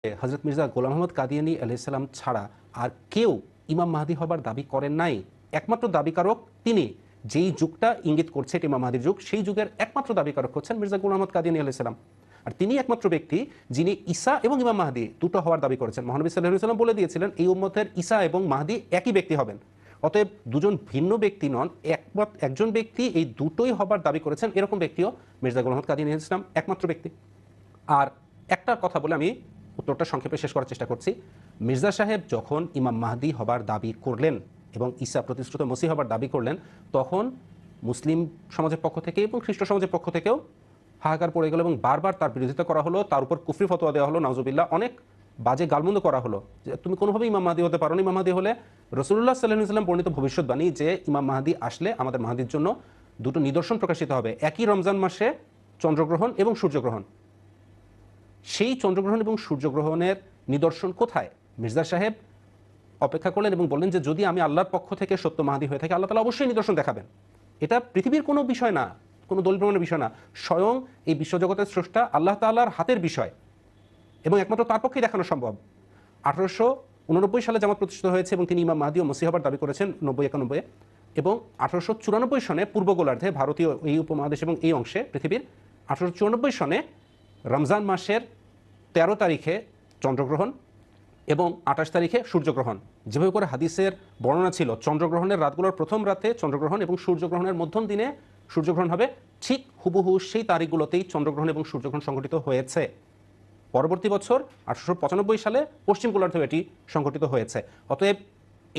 হযরত মির্জা গোলাম মোহাম্মদ কাদিয়ানী আলাইহিস সালাম ছাড়া আর কেউ ইমাম মাহদী হবার দাবি করেন নাই। একমাত্র দাবিকারক তিনি। যেই যুগটা ইঙ্গিত করছে এটা ইমাম মাহদীর যুগ, সেই যুগের একমাত্র দাবিকারক হচ্ছেন মির্জা গোলাম মোহাম্মদ কাদিয়ানী আলাইহিস সালাম। আর তিনি একমাত্র ব্যক্তি যিনি ঈসা এবং ইমাম মাহদী দুটো হওয়ার দাবি করেছেন। মহানবী সাল্লাল্লাহু আলাইহি ওয়াসাল্লাম বলে দিয়েছিলেন এই উম্মতের ঈসা এবং মাহদী একই ব্যক্তি হবেন। অতএব দুজন ভিন্ন ব্যক্তি নন, একজন ব্যক্তি এই দুটোই হবার দাবি করেছেন। এরকম ব্যক্তিও মির্জা গোলাম মোহাম্মদ কাদিয়ানী আলাইহিস সালাম একমাত্র ব্যক্তি। আর একটা কথা বলে আমি উত্তরটা সংক্ষেপে শেষ করার চেষ্টা করছি। মির্জা সাহেব যখন ইমাম মাহদী হবার দাবি করলেন এবং ঈসা প্রতিশ্রুত মসিহ হবার দাবি করলেন, তখন মুসলিম সমাজের পক্ষ থেকে এবং খ্রিস্ট সমাজের পক্ষ থেকেও হাহাকার পড়ে গেল এবং বারবার তার বিরোধিতা করা হলো, তার উপর কুফরি ফতোয়া দেওয়া হলো, নাউজুবিল্লাহ, অনেক বাজে গালমন্দ করা হলো যে তুমি কোনোভাবেই ইমাম মাহদী হতে পারো না। ইমাম মাহদী হলে রাসূলুল্লাহ সাল্লাল্লাহু আলাইহি ওয়াসাল্লাম বর্ণিত ভবিষ্যৎবাণী যে ইমাম মাহদী আসলে আমাদের মাহদীর জন্য দুটো নিদর্শন প্রকাশিত হবে, একই রমজান মাসে চন্দ্রগ্রহণ এবং সূর্যগ্রহণ। সেই চন্দ্রগ্রহণ এবং সূর্যগ্রহণের নিদর্শন কোথায়? মির্জা সাহেব অপেক্ষা করলেন এবং বললেন যে যদি আমি আল্লাহর পক্ষ থেকে সত্য মাহদী হয়ে থাকি, আল্লাহ তাআলা অবশ্যই নিদর্শন দেখাবেন। এটা পৃথিবীর কোনো বিষয় না, কোনো দলিল প্রমাণের বিষয় না, স্বয়ং এই বিশ্বজগতের স্রষ্টা আল্লাহ তাআলার হাতের বিষয় এবং একমাত্র তার পক্ষেই দেখানো সম্ভব। 1889 সালে জামাত প্রতিষ্ঠিত হয়েছে এবং তিনি ইমাম মাহদী ও মসিহ হবার দাবি করেছেন 90-91 এবং 1894 সনে পূর্ব গোলার্ধে, ভারতীয় এই উপমহাদেশ এবং এই অংশে পৃথিবীর 1894 সনে রমজান মাসের 13 তারিখে চন্দ্রগ্রহণ এবং 28 তারিখে সূর্যগ্রহণ। যেভাবে করে হাদিসের বর্ণনা ছিল চন্দ্রগ্রহণের রাতগুলোর প্রথম রাতে চন্দ্রগ্রহণ এবং সূর্যগ্রহণের মধ্যম দিনে সূর্যগ্রহণ হবে, ঠিক হুবহু সেই তারিখগুলোতেই চন্দ্রগ্রহণ এবং সূর্যগ্রহণ সংঘটিত হয়েছে। পরবর্তী বছর 1895 সালে পশ্চিম গোলার্ধেও এটি সংঘটিত হয়েছে। অতএব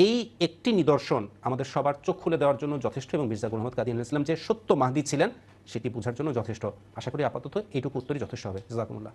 এই একটি নিদর্শন আমাদের সবার চোখ খুলে দেওয়ার জন্য যথেষ্ট এবং মির্জা গোলাম মোহাম্মদ কাদিয়ানী আলাইহিস সালাম যে সত্য মাহদী ছিলেন সেটি বোঝার জন্য যথেষ্ট। আশা করি আপাতত এইটুকু উত্তরই যথেষ্ট হবে। জাযাকুমুল্লাহ।